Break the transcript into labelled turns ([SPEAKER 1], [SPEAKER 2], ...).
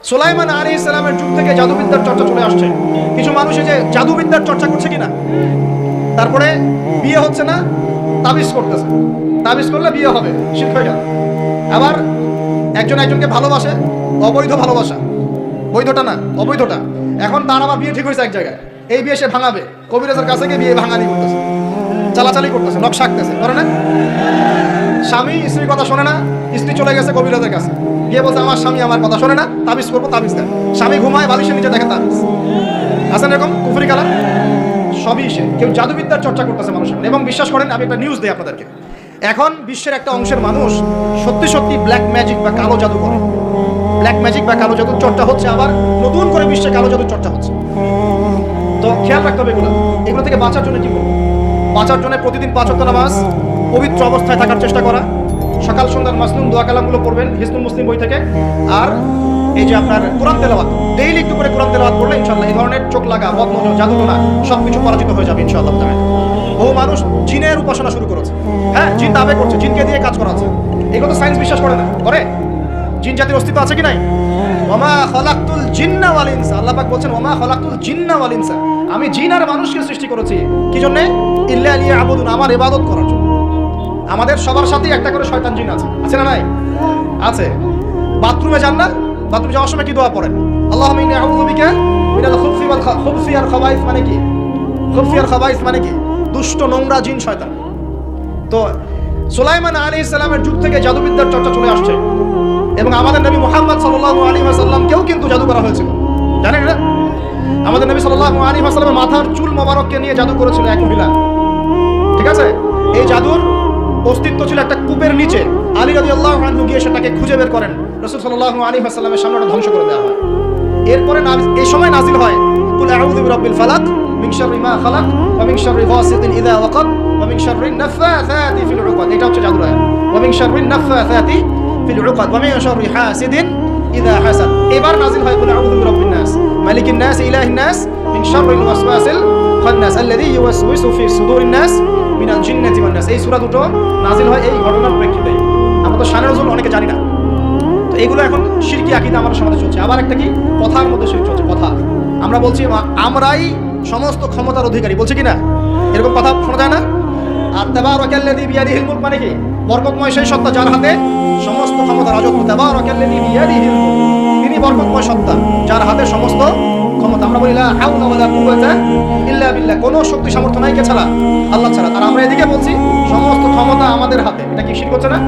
[SPEAKER 1] সুলাইমান আলাইহিস সালামের যুগ থেকে জাদুবিদ্যার চর্চা চলে আসছে। কিছু মানুষ এই যে জাদুবিদ্যার চর্চা করছে কিনা, তারপরে বিয়ে হচ্ছে না, তাবিজ করতেছে, তাবিজ করলে বিয়ে হবে, শিরক হয়ে গেল। আবার একজন একজনকে ভালোবাসে, অবৈধ ভালোবাসা, বৈধটা না অবৈধটা। এখন তার আবার বিয়ে ঠিক হয়েছে এক জায়গায়, এই বিয়ে সে ভাঙাবে, কবিরাজের কাছে গিয়ে বিয়ে ভাঙানি করতেছে, চালাচালি করতেছে, নকশা আঁকতেছে, করে না? স্বামী স্ত্রীর কথা শোনে না, স্ত্রী চলে গেছে কবিরাজের কাছে, গিয়ে বলছে আমার স্বামী আমার কথা শোনে না, তাবিজ করবো, তাবিজ দেয়। স্বামী ঘুমায়, বালিশের নিচে দেখে তাবিজ। আছেন এরকম কুফরি কালাম? সবই সে। কেউ জাদুবিদ্যার চর্চা করতেছে মানুষের। এবং বিশ্বাস করেন, আমি একটা নিউজ দিই আপনাদেরকে, এখন বিশ্বের একটা অংশের মানুষ সত্যি সত্যি ব্ল্যাক ম্যাজিক বা কালো জাদু করে। ব্ল্যাক ম্যাজিক বা কালো জাদুর চর্চা হচ্ছে, আবার নতুন করে বিশ্বে কালো জাদুর চর্চা হচ্ছে। তো খেয়াল রাখতে হবে এগুলো থেকে বাঁচার জন্য কি করবো? বাঁচার জন্য প্রতিদিন 5 ওয়াক্ত নামাজ, পবিত্র অবস্থায় থাকার চেষ্টা করা, সকাল সন্ধ্যার মাসনুন দোয়া কালামগুলো পড়বেন হিজনুল মুসলিম বই থেকে। আর এই যে আপনার কোরআন তেলাওয়াত, ডেইলি একটু করে কোরআন তেলাওয়াত করলে ইনশাআল্লাহ এই ধরনের চোখ লাগা, বদনজর, জাদুটোনা সবকিছু পরাজিত হয়ে যাবে ইনশাআল্লাহ। বহু মানুষ জিনের উপাসনা শুরু করেছে। হ্যাঁ, জিন দাবি করছে, জিনকে দিয়ে কাজ করাচ্ছে। এগুলো তো সায়েন্স বিশ্বাস করে না, করে? জিন জাতির অস্তিত্ব আছে কি নাই? ওমা খালাকতুল জিন্না ওয়াল ইনসা, আল্লাহ পাক বলেন ওমা খালাকতুল জিন্না ওয়াল ইনসা, আমি জিন আর মানুষকে সৃষ্টি করেছি কি জন্য? ইল্লা লিয়াবুদুন, আমার ইবাদত করার জন্য। আমাদের সবার সাথেই একটা করে শয়তান জিন আছে, আছে না নাই? আছে। বাথরুমে যান না, বাথরুমে যাওয়ার সময় কি দোয়া পড়েন? আল্লাহুম্মা ইন্নী আউযু বিকা মিনাল খুবসি ওয়াল খুবসি আর খাবাইস, মানে কি? খুবসি আর খাবাইস মানে কি? দুষ্ট, নোংরা জিন, শয়তান। তো সুলাইমান আলাইহিস সালামের যুগ থেকে জাদুবিদ্যার চর্চা চলে আসছে। এবং আমাদের নবী মুহাম্মদ সাল্লাল্লাহু আলাইহি ওয়াসাল্লামকেও কিন্তু জাদু করা হয়েছিল, জানেন না? আমাদের নবী সাল্লাল্লাহু আলাইহি ওয়াসাল্লামের মাথার চুল মোবারককে নিয়ে জাদু করেছিল এক মহিলা, ঠিক আছে? এই জাদুর অস্তিত্ব ছিল একটা কূপের নিচে। আলী রাদিয়াল্লাহু আনহু গিয়ে সেটাকে খুঁজে বের করেন, রাসূল সাল্লাল্লাহু আলাইহি ওয়াসাল্লামের সামনে ওটা ধ্বংস করে দেওয়া হয়। এরপরে এই সময় নাজিল হয় কুল আউযু বিরাব্বিল ফালাক মিন শাররি মা খালাক ওয়া মিন শাররি গাসিকিন ইযা ওয়াকাব ওয়া মিন শাররি নাফাসাতি ফিল উকাদ। এটা হচ্ছে জাদুর আয়াত। ওয়া মিন শাররি নাফাসাতি ফিল উকাদ ওয়া মিন শাররি হাসিদিন ইযা হাসাদ। এবার নাজিল হয় কুল আউযু বিরাব্বিন নাস মালিকিন নাস ইলাহিন নাস মিন শাররিল ওয়াসওয়াসিল খান্নাস আল্লাযী ইউওয়াসওয়িসু ফি সুদুরিন নাস মিনাল জিন্নাতি ওয়ান নাস। এই সূরা দুটো নাজিল হয় এই ঘটনার প্রেক্ষিতে। আমরা তো শানে নজুল অনেকে জানি না। তো এগুলো এখন শিরকি আকীদা আমাদের সমাজে চলছে। আবার একটা কি, কথার মধ্যে শিরক চলছে। কথা আমরা বলছি আমরাই সমস্ত ক্ষমতার অধিকারী, বলছি কি না? এরকম কথা শোনা যায় না? আর তাবারাকাল্লাযী বিয়াদিহিল মুলক মানে কি? বরকতময় সেই সত্তা যার হাতে সমস্ত ক্ষমতা, রাজত্ব। তাবারাকাল্লাযী বিয়াদিহিল মুলক, তিনি বরকতময় সত্তা যার হাতে সমস্ত ক্ষমতা। আমরা বলি লা হাওলা ওয়ালা কুওয়াতা ইল্লা বিল্লাহ, কোনো শক্তি সামর্থ্য নাই কে ছাড়া? আল্লাহ ছাড়া। আর আমরা এদিকে বলছি সমস্ত ক্ষমতা আমাদের হাতে। এটা কি শিরক হচ্ছে না?